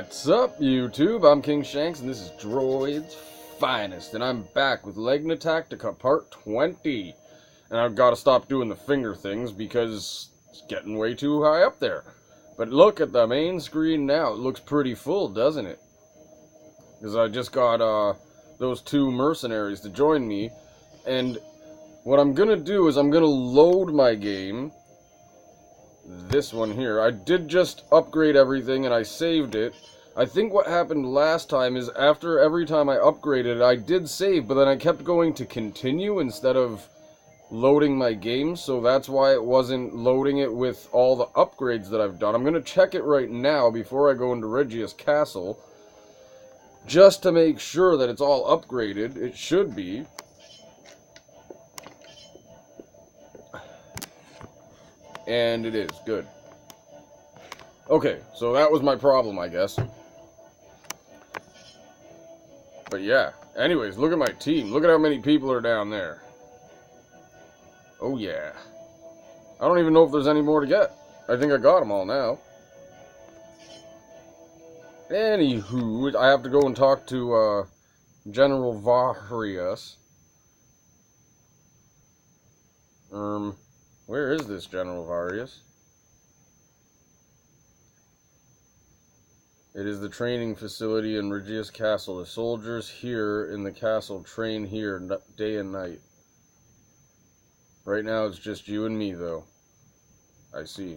What's up, YouTube? I'm King Shanks, and this is Droid's Finest, and I'm back with Legna Tactica Part 20. And I've got to stop doing the finger things because it's getting way too high up there. But look at the main screen now. It looks pretty full, doesn't it? Because I just got those two mercenaries to join me, and what I'm going to do is I'm going to load my game. This one here. I did just upgrade everything and I saved it. I think what happened last time is after every time I upgraded, I did save, but then I kept going to continue instead of loading my game, so that's why it wasn't loading it with all the upgrades that I've done. I'm going to check it right now before I go into Regius Castle, just to make sure that it's all upgraded. It should be. And it is. Good. Okay, so that was my problem, I guess. But yeah. Anyways, look at my team. Look at how many people are down there. Oh yeah. I don't even know if there's any more to get. I think I got them all now. Anywho, I have to go and talk to General Varius. Where is this General Varius? It is the training facility in Regius Castle. The soldiers here in the castle train here day and night. Right now it's just you and me, though. I see.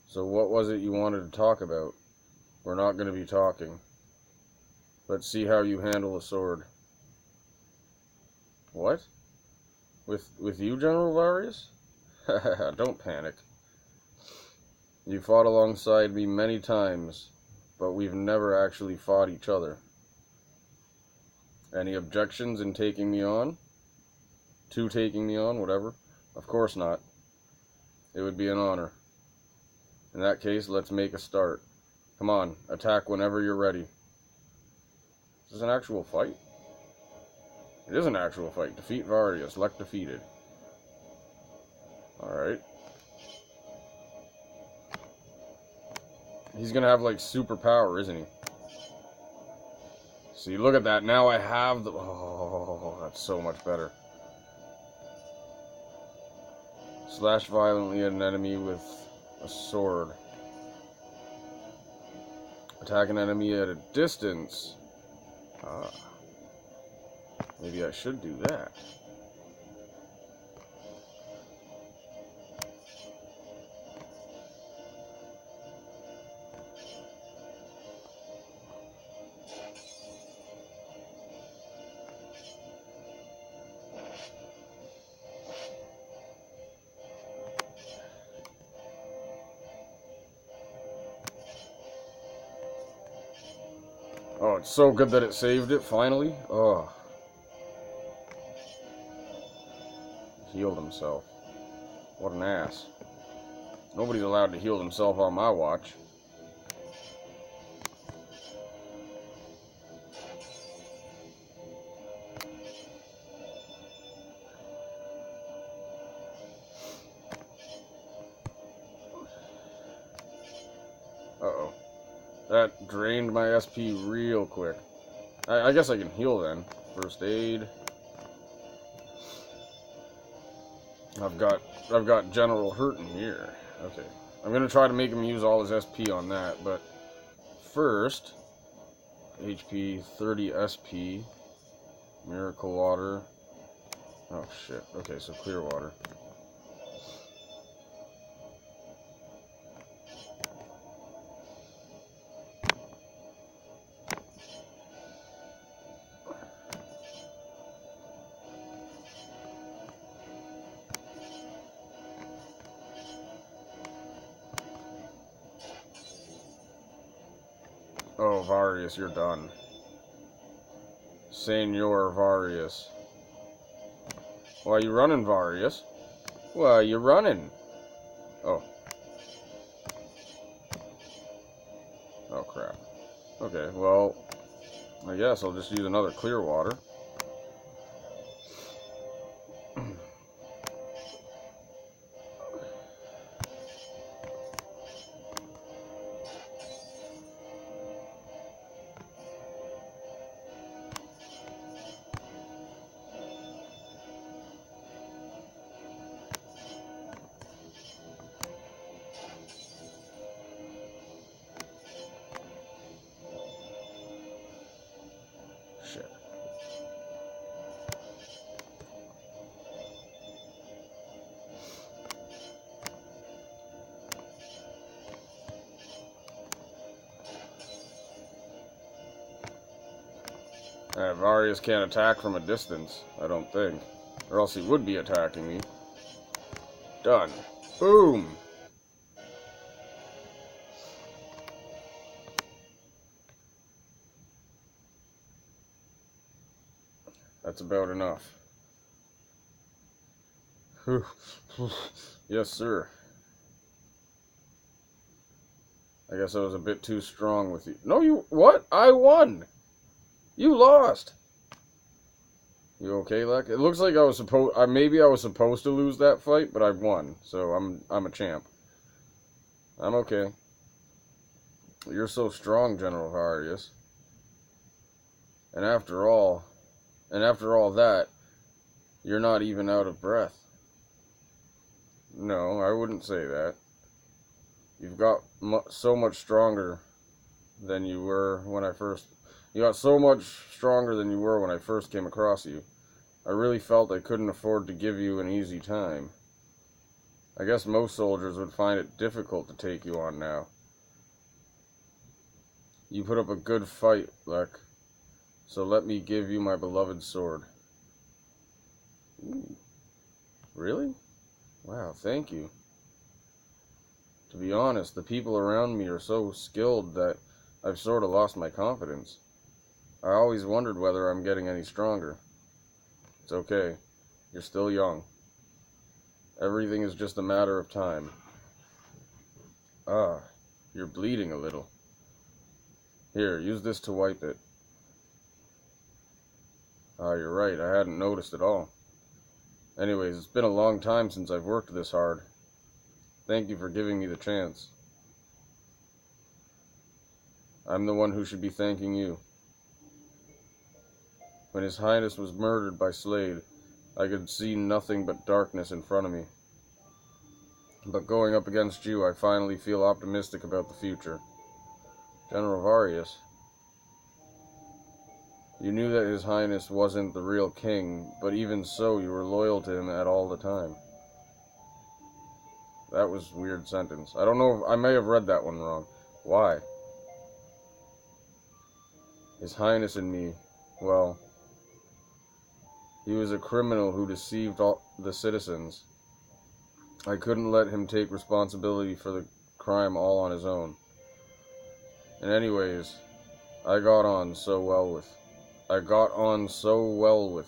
So what was it you wanted to talk about? We're not going to be talking. Let's see how you handle a sword. What? With you, General Varius? Don't panic. You fought alongside me many times, but we've never actually fought each other. Any objections in taking me on? To taking me on, whatever? Of course not. It would be an honor. In that case, let's make a start. Come on, attack whenever you're ready. Is this an actual fight? It is an actual fight. Defeat Varius. Select defeated. Alright. He's gonna have, like, super power, isn't he? See, look at that. Now I have the... Oh, that's so much better. Slash violently at an enemy with a sword. Attack an enemy at a distance. Ah. Maybe I should do that. Oh, it's so good that it saved it, finally. Oh. Healed himself. What an ass. Nobody's allowed to heal himself on my watch. Uh-oh. That drained my SP real quick. I guess I can heal then. First aid. I've got General hurting here. Okay. I'm gonna try to make him use all his SP on that, but first, HP 30 SP, Miracle Water. Oh shit. Okay, so clear water. Oh, Varius, you're done. Senor Varius. Why you running, Varius? Why you running? Oh. Oh, crap. Okay, well, I guess I'll just use another clear water. Shit. Varius can't attack from a distance, I don't think. Or else he would be attacking me. Done. Boom! That's about enough. Yes, sir. I guess I was a bit too strong with you. No, you... What? I won! You lost! You okay, Lek? It looks like I was supposed... maybe I was supposed to lose that fight, but I won. So I'm a champ. I'm okay. You're so strong, General Varius. And after all that, you're not even out of breath. No, I wouldn't say that. You've got so much stronger than you were when I first... You got so much stronger than you were when I first came across you. I really felt I couldn't afford to give you an easy time. I guess most soldiers would find it difficult to take you on now. You put up a good fight, Lek. So let me give you my beloved sword. Ooh. Really? Wow, thank you. To be honest, the people around me are so skilled that I've sort of lost my confidence. I always wondered whether I'm getting any stronger. It's okay. You're still young. Everything is just a matter of time. Ah, you're bleeding a little. Here, use this to wipe it. Ah, you're right. I hadn't noticed at all. Anyways, it's been a long time since I've worked this hard. Thank you for giving me the chance. I'm the one who should be thanking you. When His Highness was murdered by Slade, I could see nothing but darkness in front of me. But going up against you, I finally feel optimistic about the future. General Varius, you knew that His Highness wasn't the real king, but even so, you were loyal to him at all the time. That was a weird sentence. I don't know, I may have read that one wrong. Why? His Highness and me, well, he was a criminal who deceived all the citizens. I couldn't let him take responsibility for the crime all on his own. And anyways, I got on so well with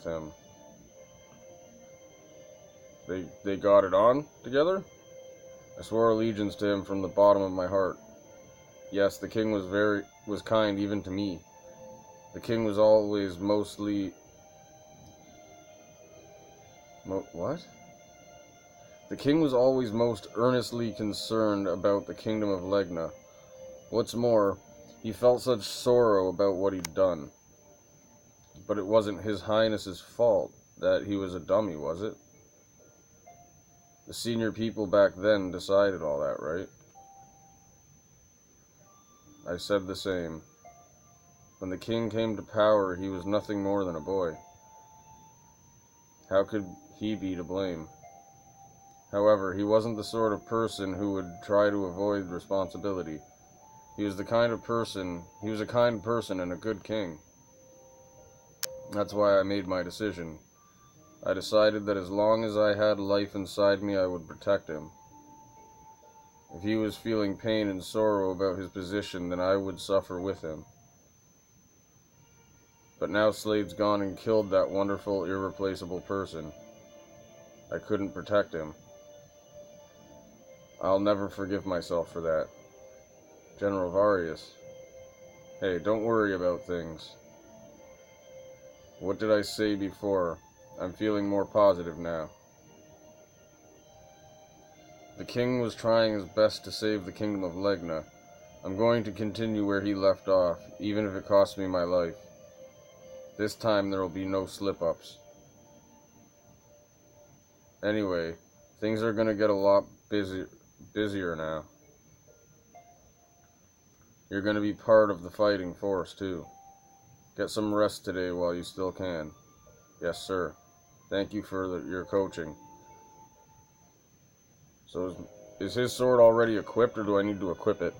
him. They got it on together? I swore allegiance to him from the bottom of my heart. Yes, the king was kind even to me. The king was always what? The king was always most earnestly concerned about the kingdom of Legna. What's more, he felt such sorrow about what he'd done. But it wasn't His Highness's fault that he was a dummy, was it? The senior people back then decided all that, right? I said the same. When the king came to power, he was nothing more than a boy. How could he be to blame? However, he wasn't the sort of person who would try to avoid responsibility. He was a kind person and a good king. That's why I made my decision. I decided that as long as I had life inside me, I would protect him. If he was feeling pain and sorrow about his position, then I would suffer with him. But now Slade's gone and killed that wonderful, irreplaceable person. I couldn't protect him. I'll never forgive myself for that. General Varius. Hey, don't worry about things. What did I say before? I'm feeling more positive now. The king was trying his best to save the kingdom of Legna. I'm going to continue where he left off, even if it costs me my life. This time there will be no slip-ups. Anyway, things are going to get a lot busier now. You're going to be part of the fighting force, too. Get some rest today while you still can. Yes, sir. Thank you for your coaching. So is his sword already equipped, or do I need to equip it?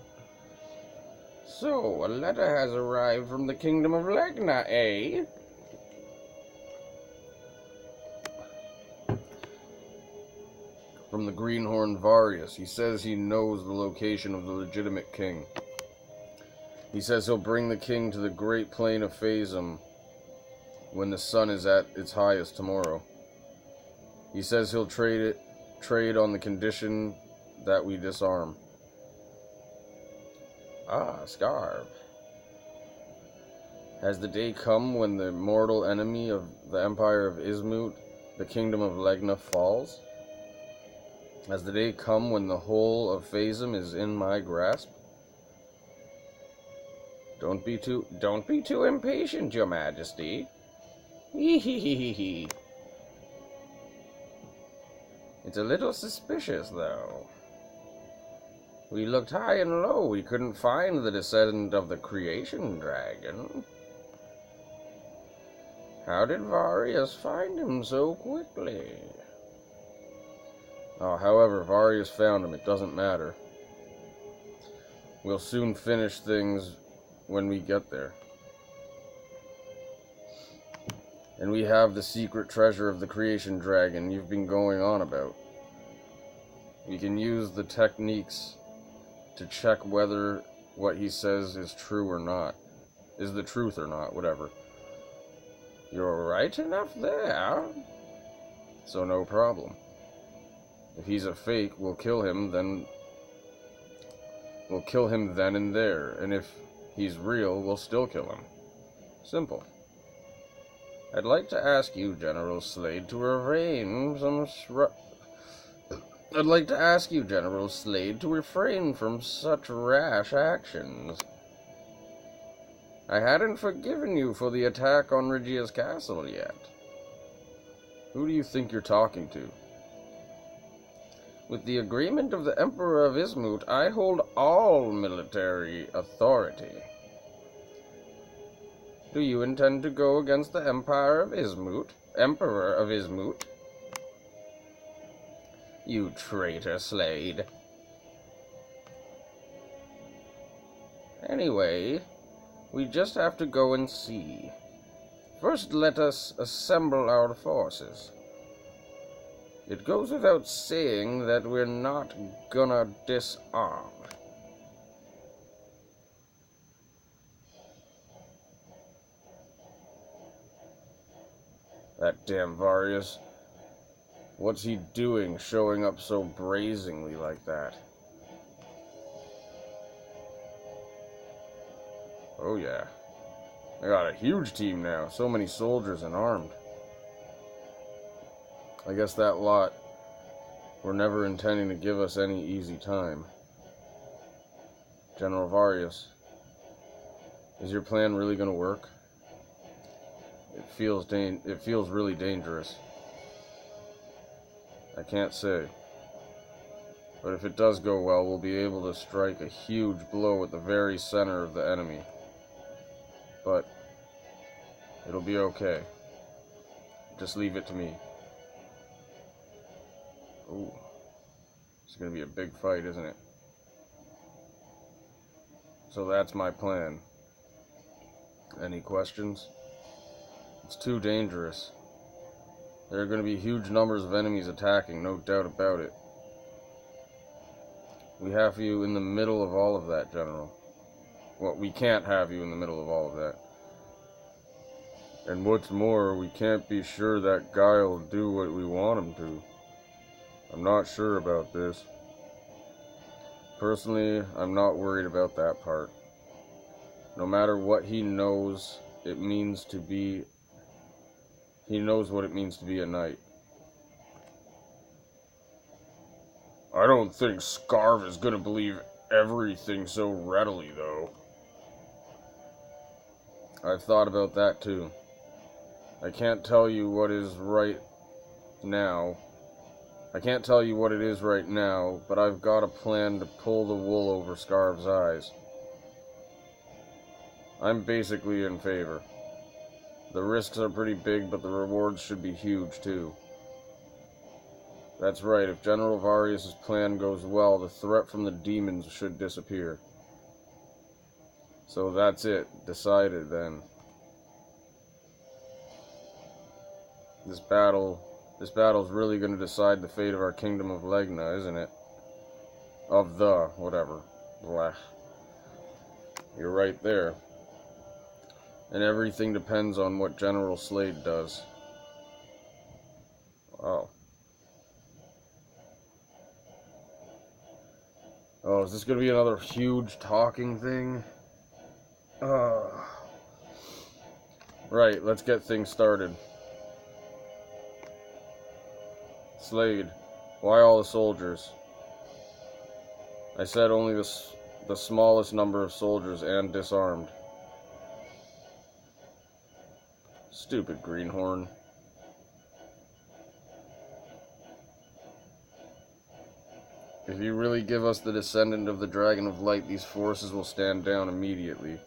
So, a letter has arrived from the kingdom of Legna, eh? From the greenhorn Varius. He says he knows the location of the legitimate king. He says he'll bring the king to the great plain of Phasm when the sun is at its highest tomorrow. He says he'll trade on the condition that we disarm. Ah, Scarv. Has the day come when the mortal enemy of the Empire of Ismut, the kingdom of Legna, falls? Has the day come when the whole of Phasm is in my grasp? Don't be too impatient, Your Majesty. Hee. It's a little suspicious, though. We looked high and low. We couldn't find the descendant of the creation dragon. How did Varius find him so quickly? Oh, however, Varius found him. It doesn't matter. We'll soon finish things when we get there. And we have the secret treasure of the creation dragon you've been going on about. We can use the techniques to check whether what he says is true or not. Is the truth or not, whatever. You're right enough there. So no problem. If he's a fake, we'll kill him then and there. And if he's real, we'll still kill him. Simple. I'd like to ask you, General Slade, to refrain from such rash actions. I hadn't forgiven you for the attack on Regia's castle yet. Who do you think you're talking to? With the agreement of the Emperor of Ismut, I hold all military authority. Do you intend to go against the Emperor of Ismut? You traitor, Slade. Anyway, we just have to go and see. First, let us assemble our forces. It goes without saying that we're not gonna disarm. That damn Varius. What's he doing, showing up so brazenly like that? Oh yeah. I got a huge team now. So many soldiers and armed. I guess that lot were never intending to give us any easy time. General Varius, is your plan really going to work? It feels really dangerous. I can't say. But if it does go well, we'll be able to strike a huge blow at the very center of the enemy. But it'll be okay. Just leave it to me. Ooh. It's gonna be a big fight, isn't it? So that's my plan. Any questions? It's too dangerous. There are going to be huge numbers of enemies attacking, no doubt about it. We have you in the middle of all of that, General. Well, we can't have you in the middle of all of that. And what's more, we can't be sure that guy will do what we want him to. I'm not sure about this. Personally, I'm not worried about that part. No matter what he knows, he knows what it means to be a knight. I don't think Scarv is gonna believe everything so readily, though. I've thought about that, too. I can't tell you what is right now. I can't tell you what it is right now, but I've got a plan to pull the wool over Scarv's eyes. I'm basically in favor. The risks are pretty big, but the rewards should be huge, too. That's right, if General Varius' plan goes well, the threat from the demons should disappear. So that's it. Decided, then. This battle's really going to decide the fate of our kingdom of Legna, isn't it? Whatever. Blah. You're right there. And everything depends on what General Slade does. Oh. Oh, is this going to be another huge talking thing? Right, let's get things started. Slade, why all the soldiers? I said only the smallest number of soldiers and disarmed. Stupid greenhorn. If you really give us the descendant of the Dragon of Light, these forces will stand down immediately.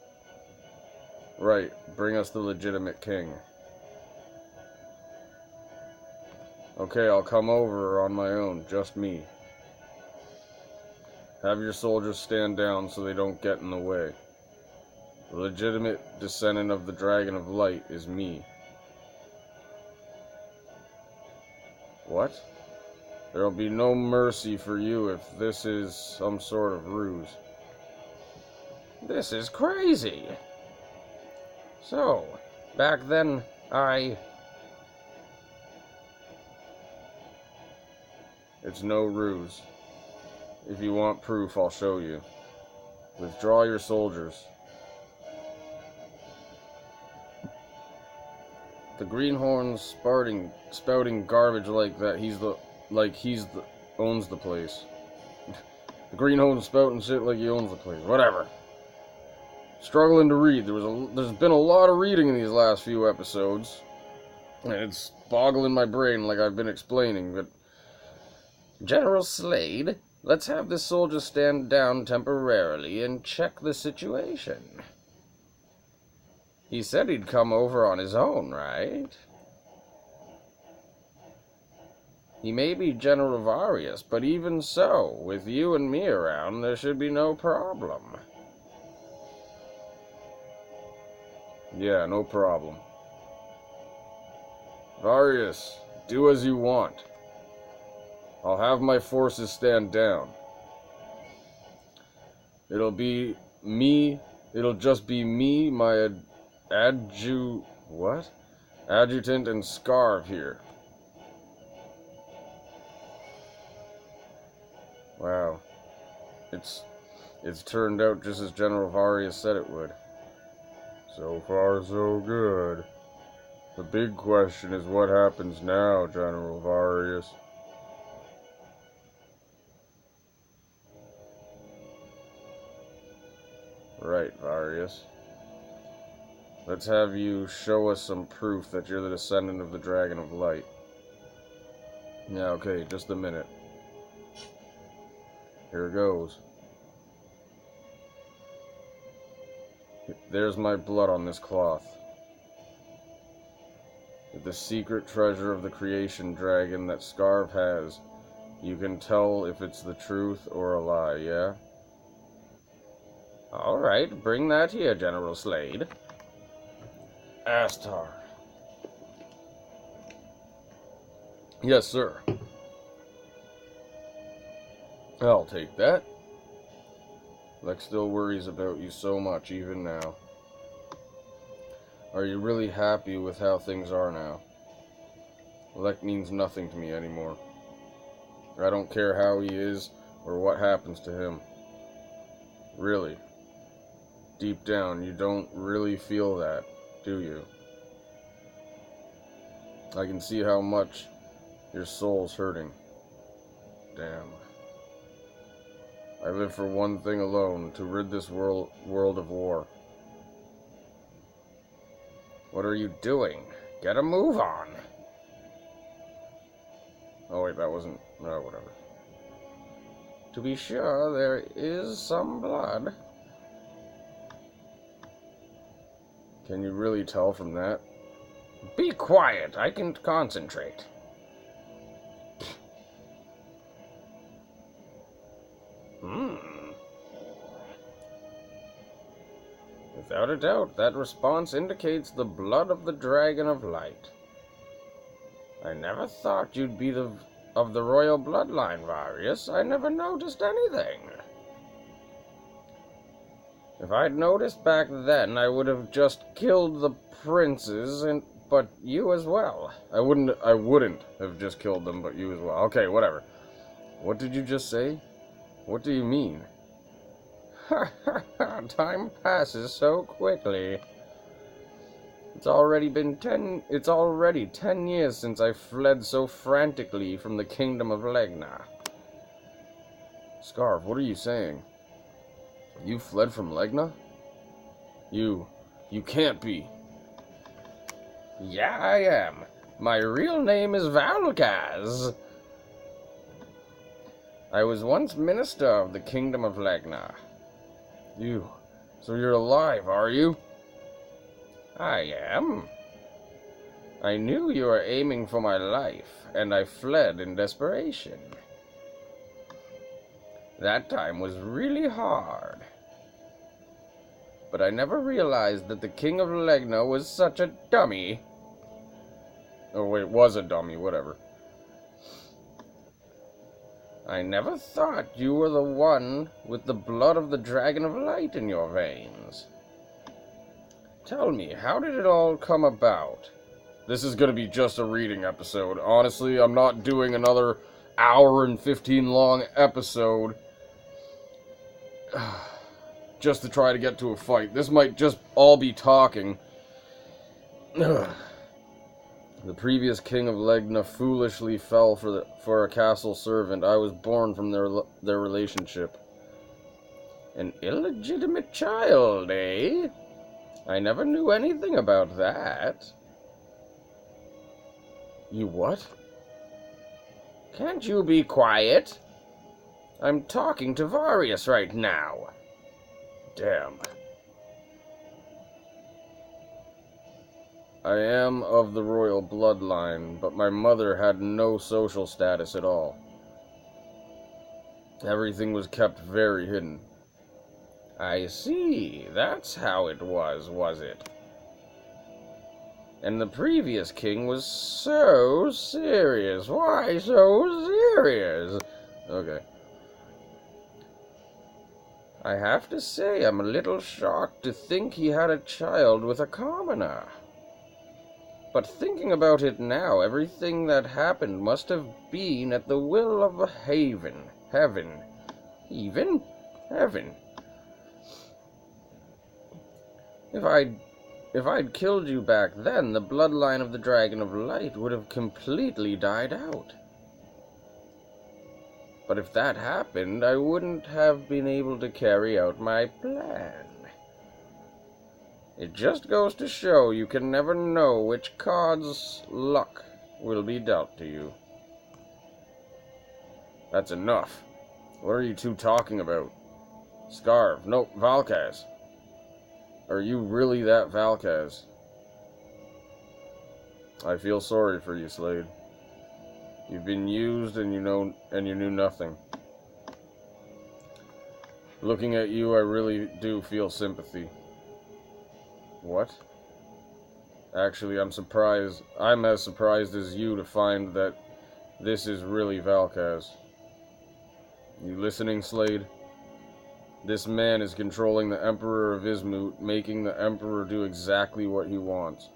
Right, bring us the legitimate king. Okay, I'll come over on my own, just me. Have your soldiers stand down so they don't get in the way. The legitimate descendant of the Dragon of Light is me. What? There'll be no mercy for you if this is some sort of ruse. This is crazy. So, back then, It's no ruse. If you want proof, I'll show you. Withdraw your soldiers. The greenhorn's spouting garbage like that. Owns the place. The greenhorn's spouting shit like he owns the place. Whatever. Struggling to read. There's been a lot of reading in these last few episodes, and it's boggling my brain like I've been explaining. But General Slade, let's have this soldier stand down temporarily and check the situation. He said he'd come over on his own, right? He may be General Varius, but even so, with you and me around, there should be no problem. Yeah, no problem. Varius, do as you want. I'll have my forces stand down. It'll just be me, my adjutant and Scarve here. Wow. It's turned out just as General Varius said it would. So far, so good. The big question is what happens now, General Varius. Right, Varius. Let's have you show us some proof that you're the descendant of the Dragon of Light. Yeah, okay, just a minute. Here goes. There's my blood on this cloth. The secret treasure of the creation dragon that Scarve has. You can tell if it's the truth or a lie, yeah? Alright, bring that here, General Slade. Astar. Yes, sir. I'll take that. Lex still worries about you so much, even now. Are you really happy with how things are now? Lex means nothing to me anymore. I don't care how he is or what happens to him. Really. Deep down, you don't really feel that, do you? I can see how much your soul's hurting. Damn. I live for one thing alone, to rid this world of war. What are you doing? Get a move on! Oh wait, that wasn't... no, whatever. To be sure, there is some blood. Can you really tell from that? Be quiet, I can concentrate. Without a doubt, that response indicates the blood of the Dragon of Light. I never thought you'd be of the royal bloodline, Varius. I never noticed anything. If I'd noticed back then, I would have just killed the princes, but you as well. I wouldn't have just killed them, but you as well. Okay, whatever. What did you just say? What do you mean? Time passes so quickly. It's already 10 years since I fled so frantically from the kingdom of Legna. Scarf, what are you saying? You fled from Legna? You can't be. Yeah, I am. My real name is Valkaz. I was once minister of the kingdom of Legna. So you're alive, are you? I am. I knew you were aiming for my life, and I fled in desperation. That time was really hard. But I never realized that the king of Legna was such a dummy. Oh wait, was a dummy, whatever. I never thought you were the one with the blood of the Dragon of Light in your veins. Tell me, how did it all come about? This is going to be just a reading episode. Honestly, I'm not doing another hour and 15 long episode just to try to get to a fight. This might just all be talking. The previous king of Legna foolishly fell for a castle servant. I was born from their relationship. An illegitimate child, eh? I never knew anything about that. You what? Can't you be quiet? I'm talking to Varius right now. Damn. I am of the royal bloodline, but my mother had no social status at all. Everything was kept very hidden. I see. That's how it was it? And the previous king was so serious. Why so serious? Okay. I have to say, I'm a little shocked to think he had a child with a commoner. But thinking about it now, everything that happened must have been at the will of Heaven. If I'd killed you back then, the bloodline of the Dragon of Light would have completely died out. But if that happened, I wouldn't have been able to carry out my plan. It just goes to show you can never know which card's luck will be dealt to you. That's enough. What are you two talking about? Scarf. No, Valkaz. Are you really that Valkaz? I feel sorry for you, Slade. You've been used and you knew nothing. Looking at you, I really do feel sympathy. What? Actually, I'm surprised. I'm as surprised as you to find that this is really Valkaz. You listening, Slade? This man is controlling the Emperor of Izmut, making the Emperor do exactly what he wants.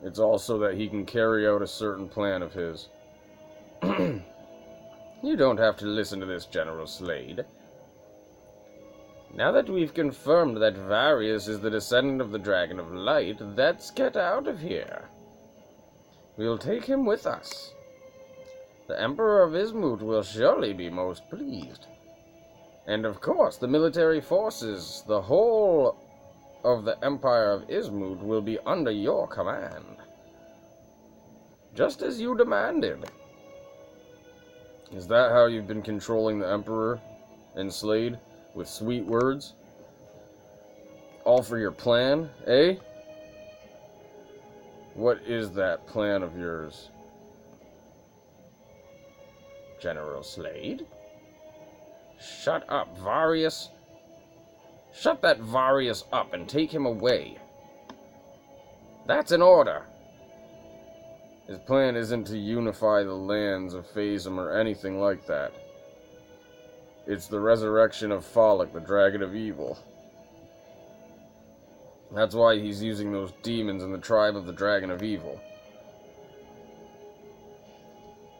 It's also that he can carry out a certain plan of his. You don't have to listen to this, General Slade. Now that we've confirmed that Varius is the descendant of the Dragon of Light, let's get out of here. We'll take him with us. The Emperor of Izmut will surely be most pleased. And of course, the military forces, the whole of the Empire of Izmut will be under your command. Just as you demanded. Is that how you've been controlling the Emperor and Slade? With sweet words? All for your plan, eh? What is that plan of yours? General Slade? Shut up, Varius. Shut that Varius up and take him away. That's an order. His plan isn't to unify the lands of Phasm or anything like that. It's the resurrection of Follick, the Dragon of Evil. That's why he's using those demons in the tribe of the Dragon of Evil.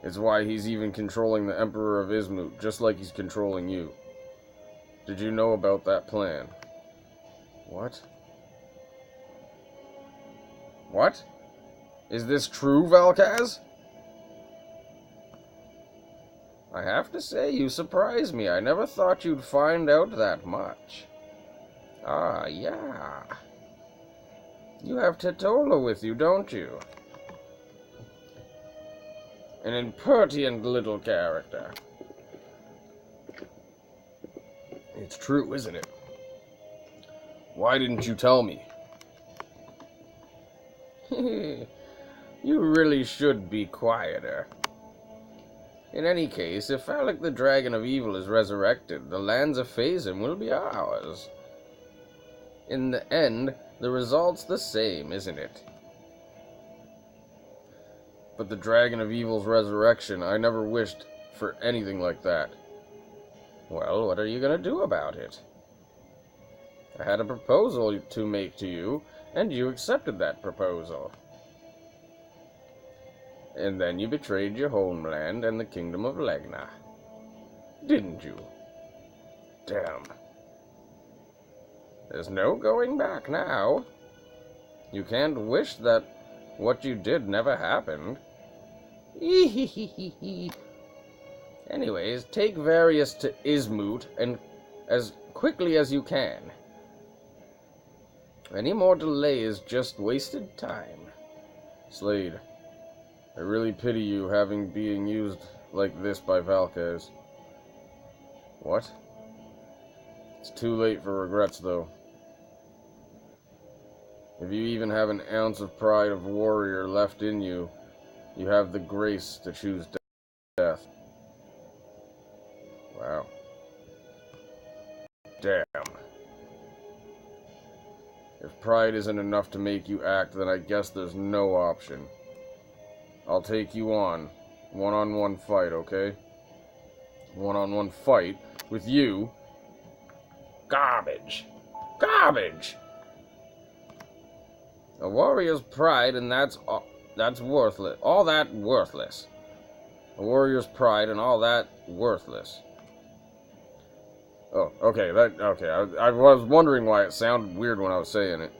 It's why he's even controlling the Emperor of Ismut, just like he's controlling you. Did you know about that plan? What? What? Is this true, Valkaz? I have to say, you surprise me. I never thought you'd find out that much. Ah, yeah. You have Tetola with you, don't you? An impertinent little character. It's true, isn't it? Why didn't you tell me? You really should be quieter. In any case, if Follick the Dragon of Evil is resurrected, the lands of Phasm will be ours. In the end, the result's the same, isn't it? But the Dragon of Evil's resurrection, I never wished for anything like that. Well, what are you going to do about it? I had a proposal to make to you, and you accepted that proposal. And then you betrayed your homeland and the kingdom of Legna. Didn't you? Damn. There's no going back now. You can't wish that what you did never happened. Anyways, take Varius to Ismut and as quickly as you can. Any more delay is just wasted time. Slade, I really pity you having being used like this by Valkaz. What? It's too late for regrets, though. If you even have an ounce of pride of warrior left in you, you have the grace to choose death. Wow. Damn. If pride isn't enough to make you act, then I guess there's no option. I'll take you on. One-on-one fight, okay? One-on-one fight with you. Garbage. Garbage! A warrior's pride, and that's worthless. All that worthless. A warrior's pride and all that worthless. Oh, okay, I was wondering why it sounded weird when I was saying it.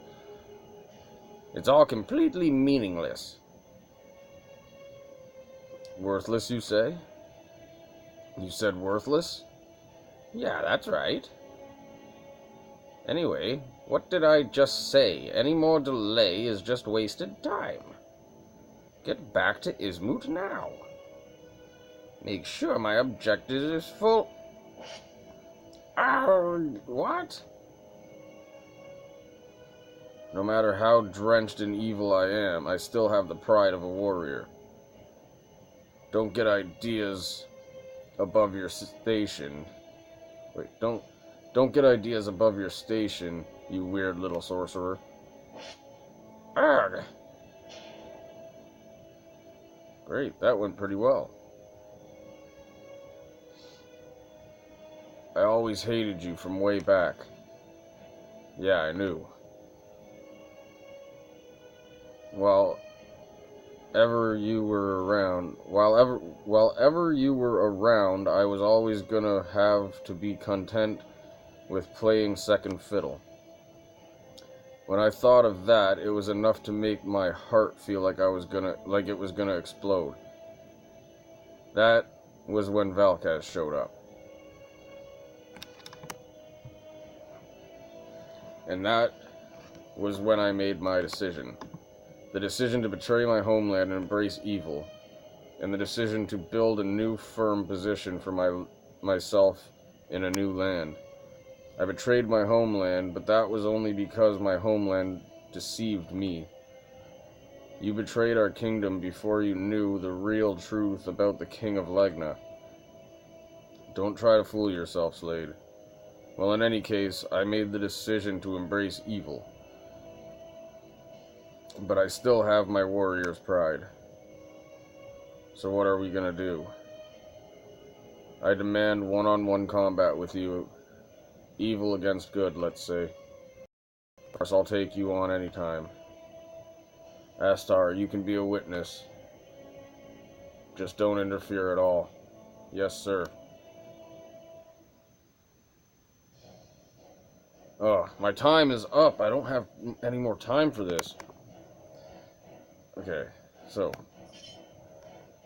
It's all completely meaningless. Worthless, you say? You said worthless? Yeah, that's right. Anyway, what did I just say? Any more delay is just wasted time. Get back to Ismut now. Make sure my objective is full. What? No matter how drenched in evil I am, I still have the pride of a warrior. Don't get ideas above your station. Wait, don't get ideas above your station, you weird little sorcerer. Arrgh! Great, that went pretty well. I always hated you from way back. Yeah, I knew. While ever you were around, I was always gonna have to be content with playing second fiddle. When I thought of that, it was enough to make my heart feel like it was gonna explode. That was when Valkaz showed up. And that was when I made my decision. The decision to betray my homeland and embrace evil. And the decision to build a new firm position for myself in a new land. I betrayed my homeland, but that was only because my homeland deceived me. You betrayed our kingdom before you knew the real truth about the King of Legna. Don't try to fool yourself, Slade. Well, in any case, I made the decision to embrace evil. But I still have my warrior's pride. So what are we gonna do? I demand one-on-one combat with you. Evil against good, let's say. Of course, I'll take you on anytime. Astar, you can be a witness. Just don't interfere at all. Yes, sir. Oh, my time is up. I don't have any more time for this. Okay, so.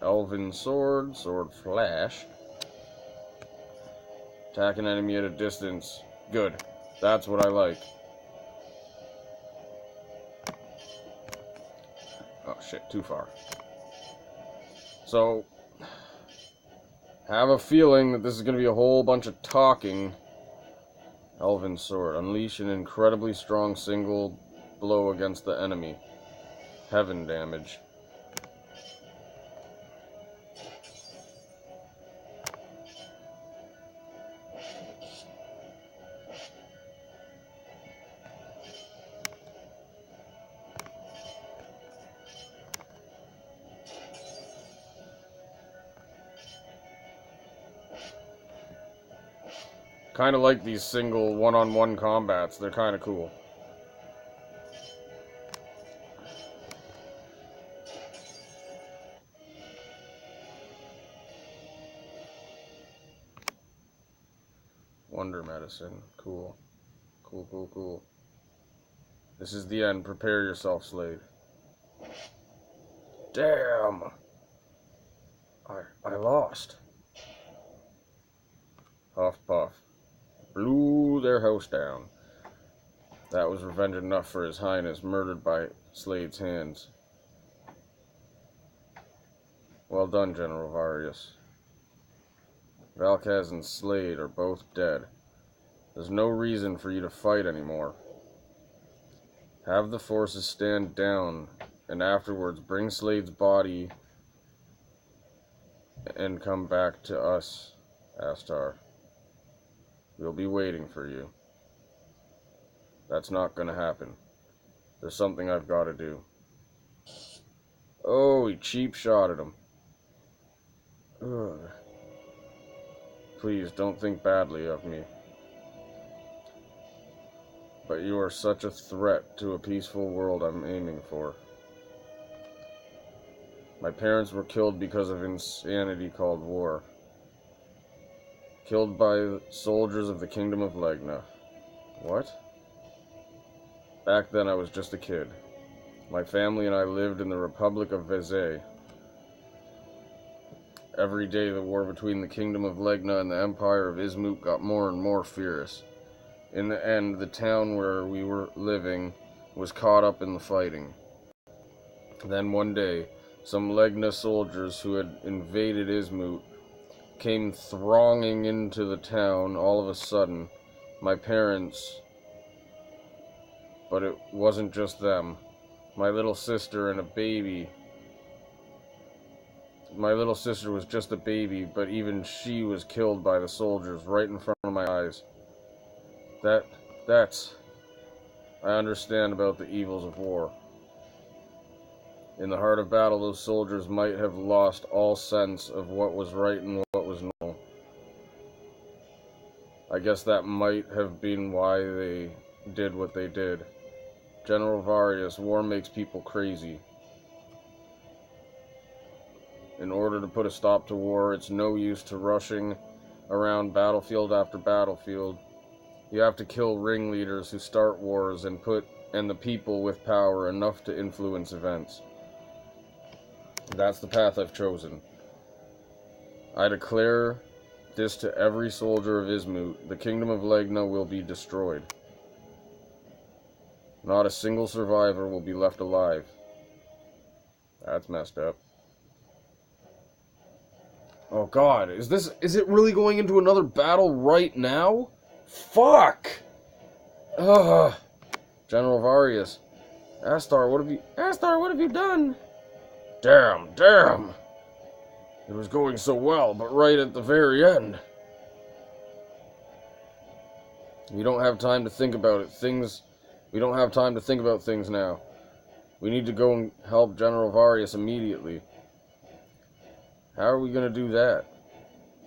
Elven sword, sword flash. Attack an enemy at a distance. Good. That's what I like. Oh shit, too far. So, have a feeling that this is going to be a whole bunch of talking. Elven sword. Unleash an incredibly strong single blow against the enemy. Heaven damage. Kind of like these single one-on-one combats. They're kind of cool. Wonder medicine. Cool. Cool, cool, cool. This is the end. Prepare yourself, Slade. Damn! I lost. Huff puff. Blew their house down. That was revenge enough for His Highness, murdered by Slade's hands. Well done, General Varius. Valkaz and Slade are both dead. There's no reason for you to fight anymore. Have the forces stand down, and afterwards bring Slade's body and come back to us, Astar. We'll be waiting for you. That's not gonna happen. There's something I've got to do. Oh, he cheap shotted him. Ugh. Please, don't think badly of me. But you are such a threat to a peaceful world I'm aiming for. My parents were killed because of insanity called war. Killed by soldiers of the Kingdom of Legna. What? Back then I was just a kid. My family and I lived in the Republic of Vezay. Every day the war between the Kingdom of Legna and the Empire of Izmut got more and more fierce. In the end, the town where we were living was caught up in the fighting. Then one day, some Legna soldiers who had invaded Izmut came thronging into the town all of a sudden. My parents... But it wasn't just them. My little sister and a baby. My little sister was just a baby, but even she was killed by the soldiers right in front of my eyes. That's... I understand about the evils of war. In the heart of battle, those soldiers might have lost all sense of what was right and what was wrong. I guess that might have been why they did what they did. General Varius, war makes people crazy. In order to put a stop to war, it's no use to rushing around battlefield after battlefield. You have to kill ringleaders who start wars and the people with power enough to influence events. That's the path I've chosen. I declare this to every soldier of Izmut. The Kingdom of Legna will be destroyed. Not a single survivor will be left alive. That's messed up. Oh god, is it really going into another battle right now? Fuck! Ugh. General Varius, Astar, what have you done? Damn. It was going so well, but right at the very end. We don't have time to think about it. We don't have time to think about things now. We need to go and help General Varius immediately. How are we going to do that?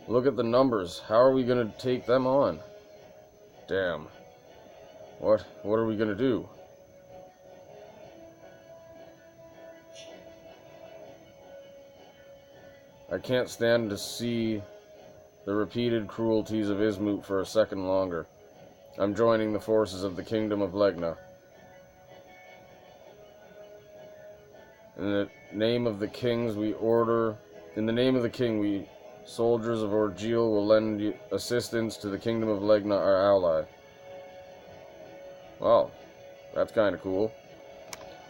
Look at the numbers. How are we going to take them on? Damn. What are we going to do? I can't stand to see the repeated cruelties of Ismut for a second longer. I'm joining the forces of the Kingdom of Legna. In the name of the kings, In the name of the king, we soldiers of Orgeal will lend assistance to the Kingdom of Legna, our ally. Wow, that's kind of cool.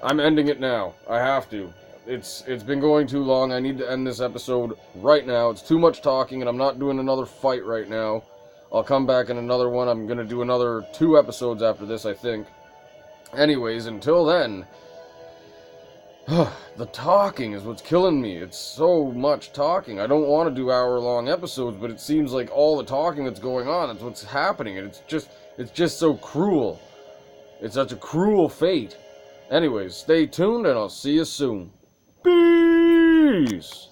I'm ending it now. I have to. It's been going too long. I need to end this episode right now. It's too much talking, and I'm not doing another fight right now. I'll come back in another one. I'm going to do another 2 episodes after this, I think. Anyways, until then, the talking is what's killing me. It's so much talking. I don't want to do hour-long episodes, but it seems like all the talking that's going on, that's what's happening, and it's just so cruel. It's such a cruel fate. Anyways, stay tuned, and I'll see you soon. Peace!